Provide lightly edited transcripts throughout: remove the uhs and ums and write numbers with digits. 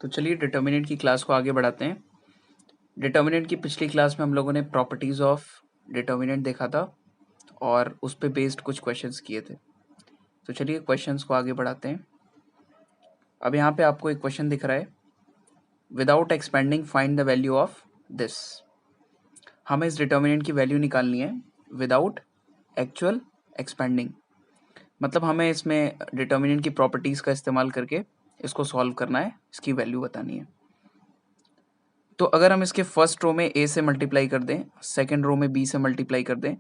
तो चलिए डिटर्मिनेंट की क्लास को आगे बढ़ाते हैं। डिटर्मिनेंट की पिछली क्लास में हम लोगों ने प्रॉपर्टीज ऑफ डिटर्मिनेंट देखा था और उस पे बेस्ड कुछ क्वेश्चंस किए थे। तो चलिए क्वेश्चंस को आगे बढ़ाते हैं। अब यहाँ पे आपको एक क्वेश्चन दिख रहा है, without expanding find the value of this. हमें इस डिटर्मिनेंट की वैल्यू निकालनी है विदाउट एक्चुअल एक्सपेंडिंग, मतलब हमें इसमें डिटर्मिनेंट की प्रॉपर्टीज का इस्तेमाल करके इसको सॉल्व करना है, इसकी वैल्यू बतानी है। तो अगर हम इसके फर्स्ट रो में ए से मल्टीप्लाई कर दें, सेकंड रो में बी से मल्टीप्लाई कर दें,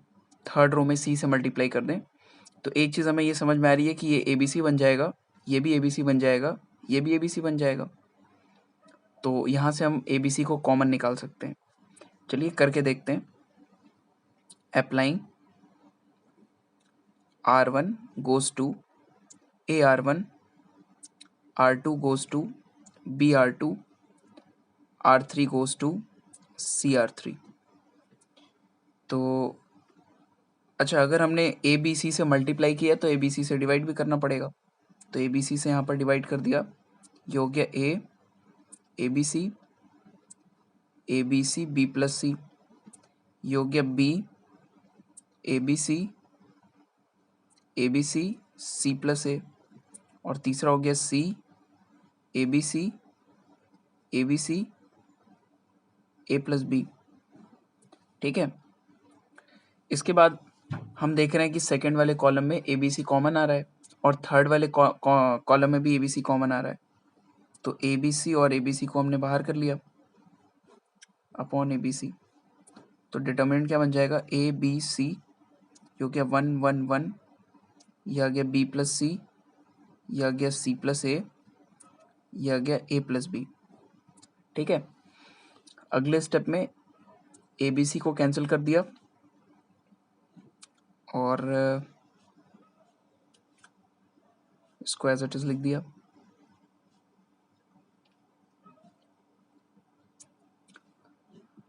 थर्ड रो में सी से मल्टीप्लाई कर दें, तो एक चीज़ हमें ये समझ में आ रही है कि ये ए बी सी बन जाएगा, ये भी ए बी सी बन जाएगा, ये भी ए बी सी बन जाएगा। तो यहाँ से हम ए बी सी को कॉमन निकाल सकते हैं। चलिए करके देखते हैं। Applying R1 goes to AR1, R2 goes to BR2, R3 goes to CR3। तो अच्छा, अगर हमने ए बी सी से मल्टीप्लाई किया तो ए बी सी से डिवाइड भी करना पड़ेगा। तो ए बी सी से यहाँ पर डिवाइड कर दिया, ये हो गया A B C B plus C, ये हो गया B A B C C plus A, और तीसरा हो गया C A B C A plus B. ठीक है, इसके बाद हम देख रहे हैं कि सेकंड वाले कॉलम में ए बी सी कॉमन आ रहा है और थर्ड वाले कॉलम में भी ए बी सी कॉमन आ रहा है। तो ए बी सी और ए बी सी को हमने बाहर कर लिया अपॉन ए बी सी। तो डिटर्मिनेंट क्या बन जाएगा, ए बी सी, जो कि 1 1 1, यह आ गया बी प्लस सी, यह आ गया सी प्लस ए, यह आ गया ए प्लस बी। ठीक है, अगले स्टेप में ए बी सी को कैंसिल कर दिया और इसको एज इट इज लिख दिया।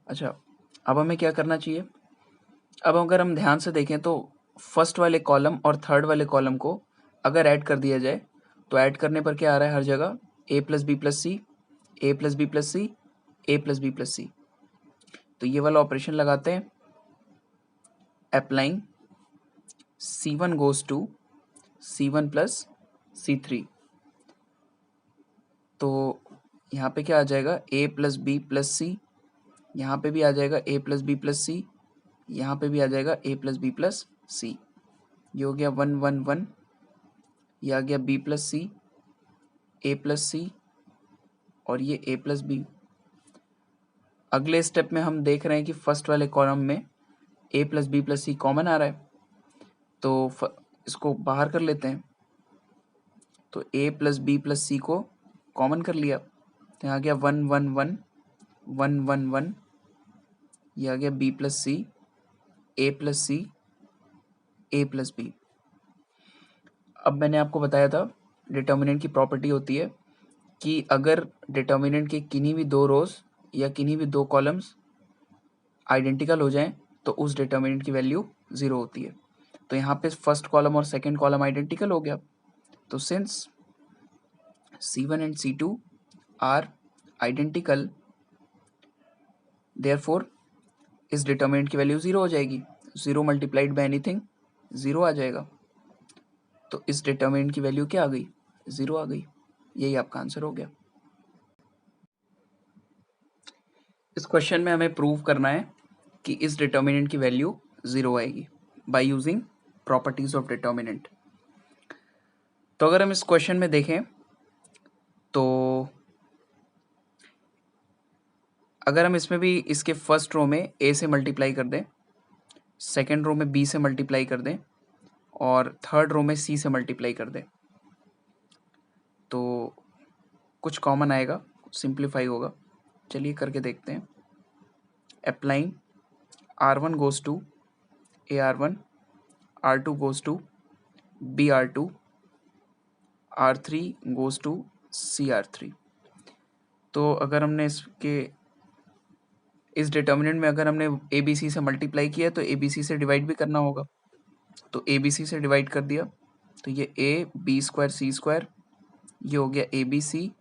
अच्छा, अब हमें क्या करना चाहिए। अब अगर हम ध्यान से देखें तो फर्स्ट वाले कॉलम और थर्ड वाले कॉलम को अगर ऐड कर दिया जाए तो ऐड करने पर क्या आ रहा है हर जगह, ए प्लस बी प्लस सी, ए प्लस बी प्लस सी, ए प्लस बी प्लस सी। तो ये वाला ऑपरेशन लगाते हैं। Applying C1 goes to C1 plus C3। तो यहाँ पे क्या आ जाएगा, a plus B plus C, यहाँ पे भी आ जाएगा a plus B plus C, यहाँ पे भी आ जाएगा a plus B plus C. ये हो गया 1 1 1, ये आ गया b plus C, a plus C, और ये a प्लस बी। अगले स्टेप में हम देख रहे हैं कि फर्स्ट वाले कॉलम में a plus B plus C common आ रहा है, तो इसको बाहर कर लेते हैं। तो a प्लस बी प्लस सी को कॉमन कर लिया, तो यहाँ आ गया 1 1 1 1 1 1, ये आ गया बी प्लस सी, ए प्लस सी, ए प्लस बी। अब मैंने आपको बताया था डिटर्मिनेंट की प्रॉपर्टी होती है कि अगर डिटर्मिनेंट के किन्हीं भी दो रोज या किन्हीं भी दो कॉलम्स आइडेंटिकल हो जाएं तो उस डिटर्मिनेंट की वैल्यू 0 होती है। तो यहाँ पे फर्स्ट कॉलम और सेकंड कॉलम आइडेंटिकल हो गया, तो since C1 and C2 are identical, therefore इस डिटर्मिनेंट की वैल्यू 0 हो जाएगी। 0 मल्टीप्लाइड बाय एनीथिंग 0 आ जाएगा। तो इस डिटर्मिनेंट की वैल्यू क्या आ गई, 0 आ गई। यही आपका आंसर हो गया। इस क्वेश्चन में हमें प्रूव करना है कि इस डिटर्मिनेंट की वैल्यू 0 आएगी by using properties of determinant. तो अगर हम इस क्वेश्चन में देखें तो अगर हम इसमें भी इसके फर्स्ट रो में a से मल्टीप्लाई कर दें, सेकेंड रो में b से मल्टीप्लाई कर दें और थर्ड रो में c से मल्टीप्लाई कर दें, तो कुछ कॉमन आएगा, सिंप्लीफाई होगा। चलिए करके देखते हैं। Applying R1 goes to AR1, R2 goes to BR2, R3 goes to CR3। तो अगर हमने इस डिटर्मिनेंट में अगर हमने ए बी सी से मल्टीप्लाई किया तो ए बी सी से डिवाइड भी करना होगा। तो ए बी सी से डिवाइड कर दिया, तो ये a b square c square, ये हो गया ए बी सी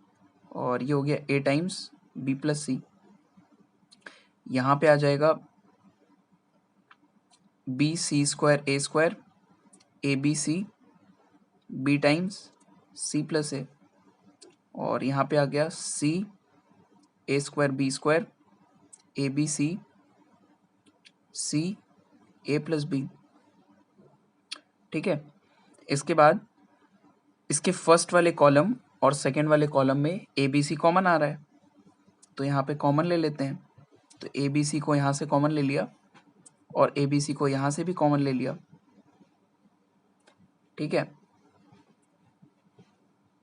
और ये हो गया A times B plus C. यहाँ पे आ जाएगा B C square A square A B C B times C plus A, और यहाँ पे आ गया C A square B square A B C C A plus B. ठीक है, इसके बाद इसके फर्स्ट वाले कॉलम और सेकंड वाले कॉलम में ए बी सी कॉमन आ रहा है, तो यहाँ पे कॉमन ले लेते हैं। तो ए बी सी को यहाँ से कॉमन ले लिया और ए बी सी को यहाँ से भी कॉमन ले लिया। ठीक है,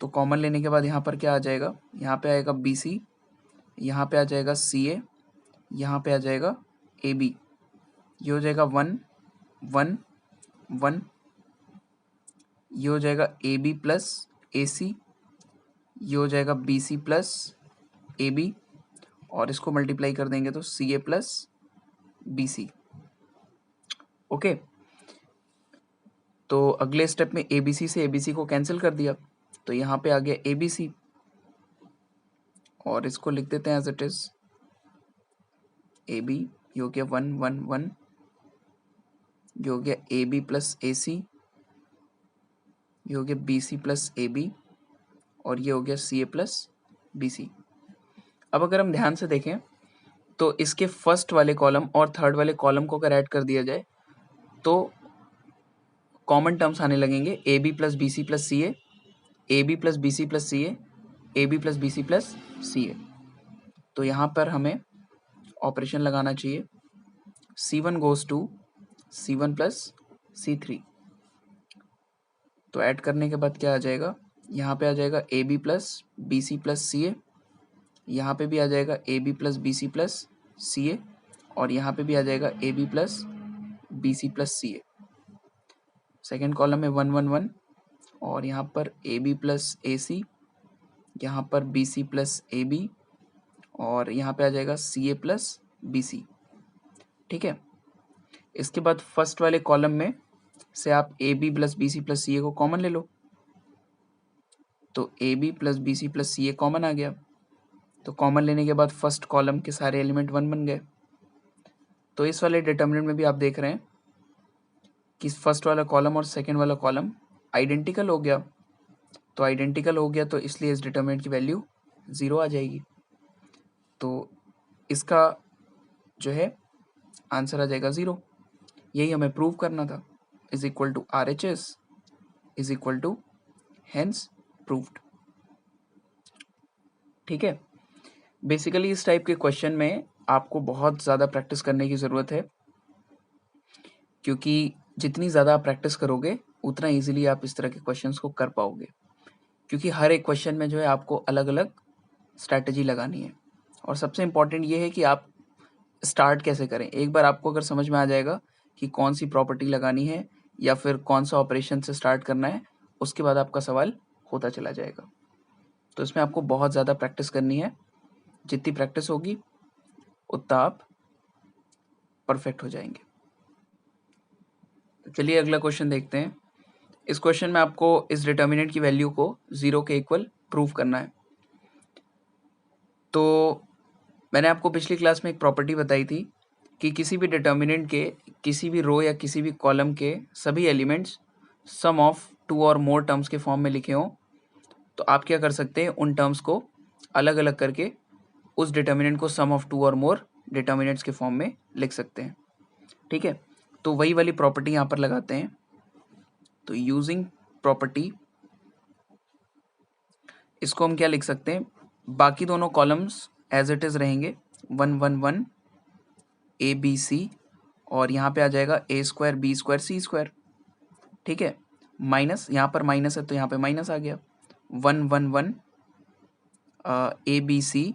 तो कॉमन लेने के बाद यहाँ पर क्या आ जाएगा, यहाँ पे आएगा बी सी, यहाँ पे आ जाएगा सी ए, यहाँ पे आ जाएगा ए बी। ये हो जाएगा 1 1 1। ये हो जाएगा ए बी प्लस ए सी, ये हो जाएगा B C plus a b, और इसको मल्टीप्लाई कर देंगे तो सी ए प्लस बी सी। ओके, तो अगले स्टेप में ए बी सी से ए बी सी को कैंसिल कर दिया, तो यहाँ पे आ गया ए बी सी, और इसको लिख देते हैं as it is a b. ये हो गया 1 1 1। ये हो गया ए बी प्लस ए सी, ये हो गया b C plus a b, और ये हो गया सी ए प्लस बी सी। अब अगर हम ध्यान से देखें तो इसके फर्स्ट वाले कॉलम और थर्ड वाले कॉलम को अगर ऐड कर दिया जाए तो कॉमन टर्म्स आने लगेंगे, A B plus B C plus C A B plus B C plus C A B plus B C plus C A. तो यहाँ पर हमें ऑपरेशन लगाना चाहिए, C1 goes to C1 plus C3। तो add करने के बाद क्या आ जाएगा, यहाँ पे आ जाएगा A B plus B C plus C A, यहाँ पे भी आ जाएगा A B plus B C plus C A, और यहाँ पे भी आ जाएगा A B plus B C plus C A. Second column में 1 1 1, और यहाँ पर ए बी प्लस ए सी, यहाँ पर b C plus a b, और यहाँ पे आ जाएगा सी ए प्लस बी सी। ठीक है, इसके बाद फर्स्ट वाले कॉलम में से आप A B plus B C plus C A को कॉमन ले लो, तो A B plus B C plus C A common आ गया। तो कॉमन लेने के बाद फर्स्ट कॉलम के सारे एलिमेंट 1 बन गए। तो इस वाले डिटर्मिनेंट में भी आप देख रहे हैं कि फर्स्ट वाला कॉलम और सेकेंड वाला कॉलम आइडेंटिकल हो गया। तो आइडेंटिकल हो गया तो इसलिए इस डिटर्मिनेंट की वैल्यू 0 आ जाएगी। तो इसका जो है आंसर आ जाएगा 0। यही हमें प्रूव करना था, is equal to R H S is equal to hence proved. ठीक है, बेसिकली इस टाइप के क्वेश्चन में आपको बहुत ज़्यादा प्रैक्टिस करने की ज़रूरत है, क्योंकि जितनी ज़्यादा आप प्रैक्टिस करोगे उतना इजीली आप इस तरह के क्वेश्चंस को कर पाओगे, क्योंकि हर एक क्वेश्चन में जो है आपको अलग अलग स्ट्रैटेजी लगानी है। और सबसे इम्पॉर्टेंट ये है कि आप स्टार्ट कैसे करें। एक बार आपको अगर समझ में आ जाएगा कि कौन सी प्रॉपर्टी लगानी है या फिर कौन सा ऑपरेशन से स्टार्ट करना है, उसके बाद आपका सवाल होता चला जाएगा। तो इसमें आपको बहुत ज़्यादा प्रैक्टिस करनी है, जितनी प्रैक्टिस होगी उतना आप परफेक्ट हो जाएंगे। तो चलिए अगला क्वेश्चन देखते हैं। इस क्वेश्चन में आपको इस डिटर्मिनेंट की वैल्यू को 0 के इक्वल प्रूव करना है। तो मैंने आपको पिछली क्लास में एक प्रॉपर्टी बताई थी कि किसी भी डिटर्मिनेंट के किसी भी रो या किसी भी कॉलम के सभी एलिमेंट्स सम ऑफ 2 और मोर टर्म्स के फॉर्म में लिखे हों, तो आप क्या कर सकते हैं, उन टर्म्स को अलग अलग करके उस डिटर्मिनेंट को सम ऑफ 2 और मोर डिटर्मिनेंट्स के फॉर्म में लिख सकते हैं। ठीक है, तो वही वाली प्रॉपर्टी यहाँ पर लगाते हैं। तो यूजिंग प्रॉपर्टी, इसको हम क्या लिख सकते हैं, बाकी दोनों कॉलम्स एज इट इज रहेंगे 1 1 1 ए बी सी, और यहाँ पे आ जाएगा ए square B square c square. ठीक है, माइनस, यहाँ पर माइनस है तो यहाँ पे माइनस आ गया। 1 1 1 ए बी सी,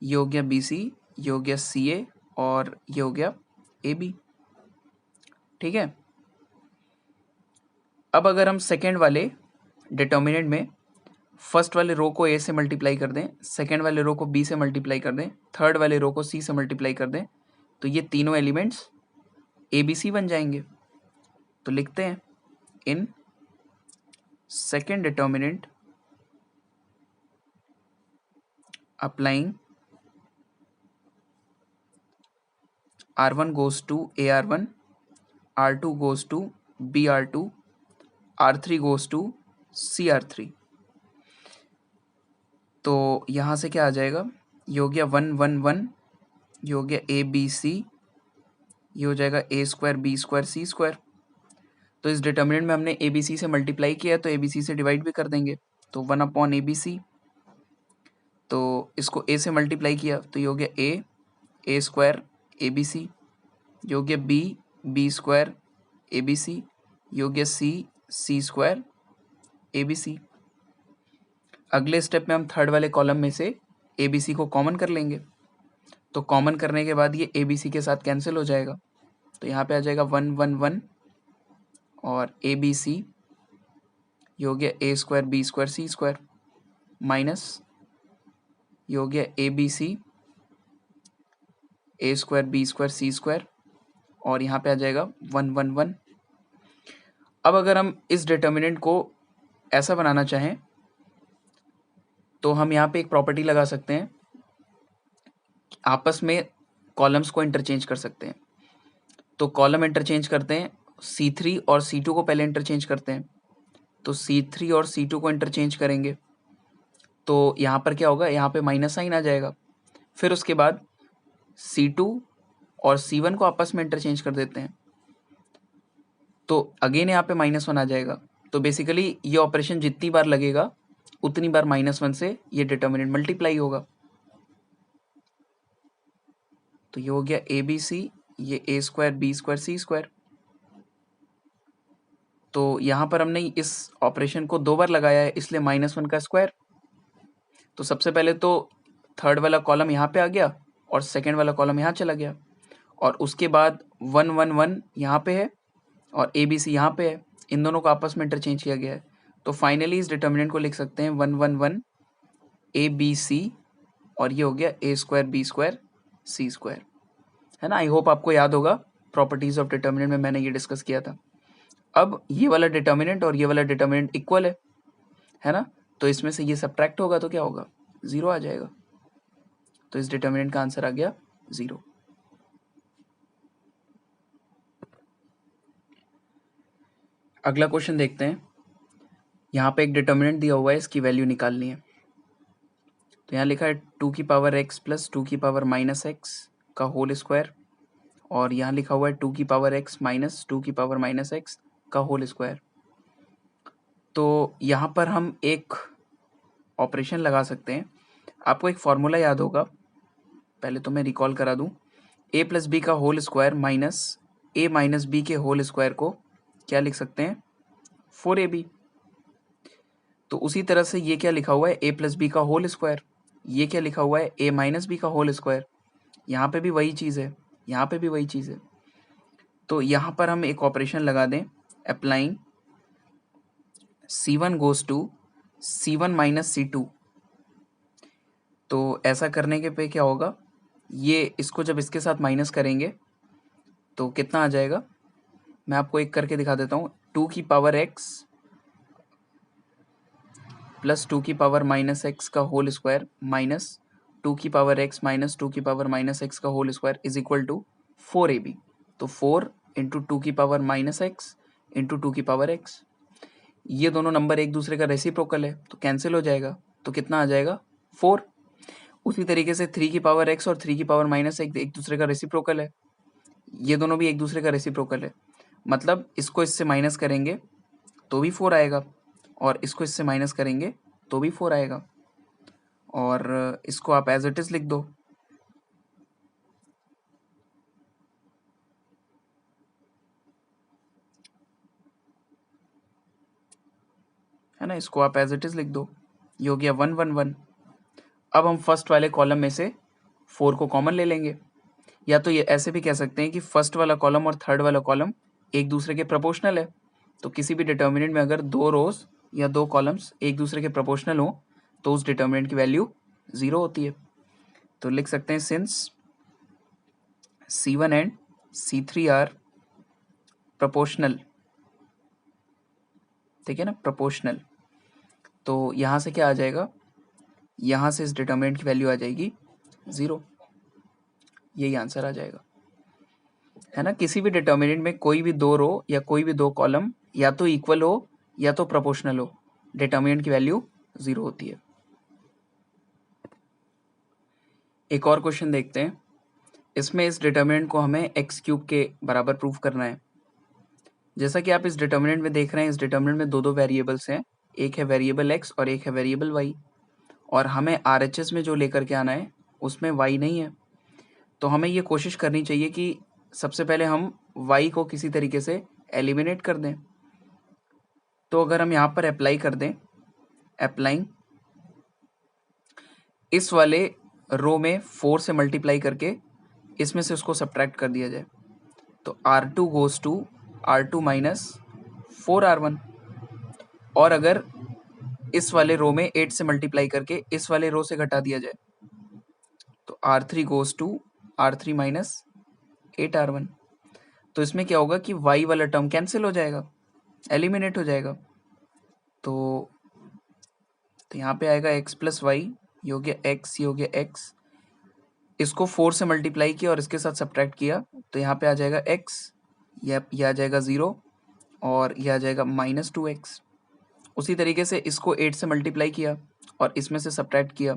ये हो गया बी सी, ये हो गया सी ए, और ये हो गया ए बी। ठीक है, अब अगर हम सेकेंड वाले डिटर्मिनेंट में फर्स्ट वाले रो को ए से मल्टीप्लाई कर दें, सेकेंड वाले रो को बी से मल्टीप्लाई कर दें, थर्ड वाले रो को सी से मल्टीप्लाई कर दें, तो ये तीनों एलिमेंट्स ए बी सी बन जाएंगे। तो लिखते हैं, in second determinant applying R1 goes to AR1, R2 goes to BR2, R3 goes to CR3। तो यहाँ से क्या आ जाएगा, ये हो गया 1 1 1, ये हो गया ABC, ये हो जाएगा A square B square C square. तो इस डिटर्मिनेंट में हमने ABC से मल्टीप्लाई किया है तो ABC से डिवाइड भी कर देंगे, तो 1/ABC। तो इसको A से मल्टीप्लाई किया तो ये हो गया A स्क्वायर ABC, ये हो गया B स्क्वायर ABC, ये हो गया C स्क्वायर ABC। अगले स्टेप में हम थर्ड वाले कॉलम में से ABC को कॉमन कर लेंगे, तो कॉमन करने के बाद ये ABC के साथ कैंसिल हो जाएगा, तो यहाँ पे आ जाएगा 1 1 1 और ABC, ये हो गया A square B square C square minus ये हो गया ABC A square B square C square और यहाँ पे आ जाएगा 1 1 1। अब अगर हम इस डिटर्मिनेंट को ऐसा बनाना चाहें तो हम यहाँ पे एक प्रॉपर्टी लगा सकते हैं, आपस में कॉलम्स को इंटरचेंज कर सकते हैं। तो कॉलम इंटरचेंज करते हैं, C3 और C2 को पहले इंटरचेंज करते हैं, तो C3 और C2 को इंटरचेंज करेंगे तो यहाँ पर क्या होगा, यहाँ पे माइनस साइन आ जाएगा। फिर उसके बाद C2 और C1 को आपस में इंटरचेंज कर देते हैं तो अगेन यहाँ पे -1 आ जाएगा। तो बेसिकली ये ऑपरेशन जितनी बार लगेगा उतनी बार -1 से ये डिटर्मिनेंट मल्टीप्लाई होगा। तो ये हो गया ABC, ये A square B square C square. तो यहाँ पर हमने इस ऑपरेशन को 2 बार लगाया है इसलिए -1 का स्क्वायर। तो सबसे पहले तो थर्ड वाला कॉलम यहाँ पे आ गया और सेकेंड वाला कॉलम यहाँ चला गया और उसके बाद 1 1 1 यहाँ पे है और ABC यहाँ पे है, इन दोनों को आपस में इंटरचेंज किया गया है। तो फाइनली इस डिटर्मिनेंट को लिख सकते हैं 1 1 1 ABC और ये हो गया A square B square C square, है ना। आई होप आपको याद होगा, प्रॉपर्टीज ऑफ डिटर्मिनेंट में मैंने ये डिस्कस किया था। अब ये वाला डिटर्मिनेंट और ये वाला डिटर्मिनेंट इक्वल है ना, तो इसमें से ये सब्ट्रैक्ट होगा तो क्या होगा, 0 आ जाएगा। तो इस डिटर्मिनेंट का आंसर आ गया 0। अगला क्वेश्चन देखते हैं। यहाँ पे एक डिटर्मिनेंट दिया हुआ है, इसकी वैल्यू निकालनी है। तो यहाँ लिखा है 2 की पावर x प्लस 2 की पावर -x का होल स्क्वायर और यहाँ लिखा हुआ है 2 की पावर x माइनस 2 की पावर -x का होल स्क्वायर। तो यहाँ पर हम एक ऑपरेशन लगा सकते हैं। आपको एक फॉर्मूला याद होगा, पहले तो मैं रिकॉल करा दूं। a प्लस बी का whole square minus a minus b के होल स्क्वायर को क्या लिख सकते हैं, 4ab। तो उसी तरह से ये क्या लिखा हुआ है, a प्लस बी का होल स्क्वायर, ये क्या लिखा हुआ है, a माइनस बी का होल स्क्वायर। यहाँ पे भी वही चीज़ है, यहाँ पे भी वही चीज़ है। तो यहाँ पर हम एक ऑपरेशन लगा दें, applying C1 goes to C1 minus C2। तो ऐसा करने के पे क्या होगा, ये इसको जब इसके साथ माइनस करेंगे तो कितना आ जाएगा, मैं आपको एक करके दिखा देता हूँ। 2 की पावर x प्लस 2 की पावर -x का होल स्क्वायर माइनस 2 की पावर x माइनस 2 की पावर -x का whole square is equal to 4ab। तो 4 इंटू 2 की पावर -x इंटू 2 की पावर x, ये दोनों नंबर एक दूसरे का रेसिप्रोकल है तो कैंसिल हो जाएगा, तो कितना आ जाएगा, 4। उसी तरीके से 3 की पावर x और 3 की पावर -x एक दूसरे का रेसिप्रोकल है, ये दोनों भी एक दूसरे का रेसिप्रोकल है। मतलब इसको इससे माइनस करेंगे तो भी 4 आएगा और इसको इससे माइनस करेंगे तो भी 4 आएगा, और इसको आप एज इट इज लिख दो। है ना, इसको आप एज इट इज लिख दो। ये हो गया 1 1 1। अब हम फर्स्ट वाले कॉलम में से 4 को कॉमन ले लेंगे, या तो ये ऐसे भी कह सकते हैं कि फर्स्ट वाला कॉलम और थर्ड वाला कॉलम एक दूसरे के प्रोपोर्शनल है। तो किसी भी डिटर्मिनेंट में अगर 2 रोज या 2 कॉलम्स एक दूसरे के प्रोपोर्शनल हो तो उस डिटर्मिनेंट की वैल्यू 0 होती है। तो लिख सकते हैं since C1 and C3 are proportional, ठीक है ना, प्रोपोर्शनल। तो यहाँ से क्या आ जाएगा, यहाँ से इस डिटर्मिनेंट की वैल्यू आ जाएगी 0। यही आंसर आ जाएगा, है ना। किसी भी डिटर्मिनेंट में कोई भी दो रो या कोई भी दो कॉलम या तो इक्वल हो या तो प्रोपोर्शनल हो, डिटर्मिनेंट की वैल्यू 0 होती है। एक और क्वेश्चन देखते हैं। इसमें इस डिटर्मिनेंट को हमें एक्स क्यूब के बराबर प्रूव करना है। जैसा कि आप इस डिटर्मिनेंट में देख रहे हैं, इस डिटर्मिनेंट में दो वेरिएबल्स हैं, एक है वेरिएबल एक्स और एक है वेरिएबल वाई, और हमें आरएचएस में जो लेकर के आना है उसमें वाई नहीं है। तो हमें ये कोशिश करनी चाहिए कि सबसे पहले हम वाई को किसी तरीके से एलिमिनेट कर दें। तो अगर हम यहाँ पर अप्लाई कर दें, अप्लाइंग, इस वाले रो में 4 से मल्टीप्लाई करके इसमें से उसको सब्ट्रैक्ट कर दिया जाए, तो R2 goes to R2 minus 4R1। और अगर इस वाले रो में 8 से मल्टीप्लाई करके इस वाले रो से घटा दिया जाए, तो R3 goes to R3 minus 8R1। तो इसमें क्या होगा कि y वाला टर्म कैंसिल हो जाएगा, एलिमिनेट हो जाएगा। तो यहाँ पे आएगा x प्लस वाई, ये हो गया x, ये हो गया x, इसको 4 से मल्टीप्लाई किया और इसके साथ सब्ट्रैक्ट किया, तो यहाँ पे आ जाएगा x, ये आ जाएगा 0 और ये आ जाएगा माइनस 2x। उसी तरीके से इसको 8 से मल्टीप्लाई किया और इसमें से सब्ट्रैक्ट किया,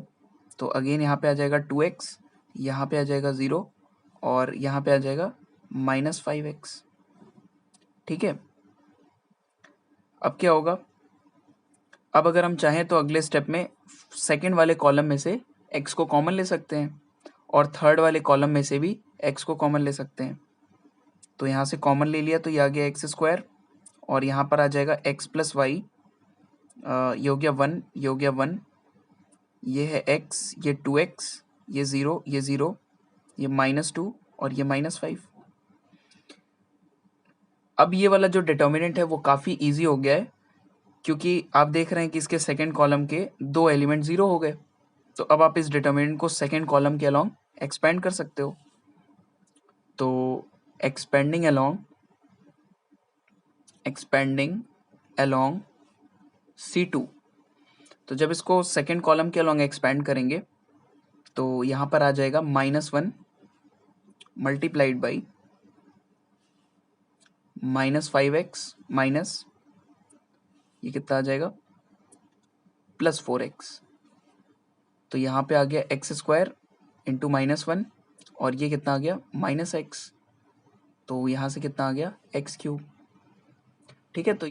तो अगेन यहाँ पे आ जाएगा 2x, यहाँ पे आ जाएगा 0 और यहाँ पे आ जाएगा माइनस 5x। ठीक है। अब क्या होगा, अब अगर हम चाहें तो अगले स्टेप में सेकंड वाले कॉलम में से x को कॉमन ले सकते हैं और थर्ड वाले कॉलम में से भी x को कॉमन ले सकते हैं। तो यहाँ से कॉमन ले लिया तो ये आ गया एक्स स्क्वायर और यहाँ पर आ जाएगा x प्लस वाई, ये हो गया 1, ये हो गया 1, ये है x, ये 2x, ये 0, ये 0, ये -2 और ये -5। अब ये वाला जो डिटर्मिनेंट है वो काफ़ी इजी हो गया है, क्योंकि आप देख रहे हैं कि इसके सेकंड कॉलम के दो एलिमेंट 0 हो गए। तो अब आप इस डिटर्मिनेंट को सेकंड कॉलम के अलोंग एक्सपेंड कर सकते हो। तो एक्सपेंडिंग अलोंग C2, तो जब इसको सेकंड कॉलम के अलोंग एक्सपेंड करेंगे तो यहाँ पर आ जाएगा -1 मल्टीप्लाइड बाई -5x माइनस, ये कितना आ जाएगा, +4x। तो यहाँ पे आ गया एक्स स्क्वायर इंटू -1 और ये कितना आ गया -x, तो यहाँ से कितना आ गया x क्यूब। ठीक है। तो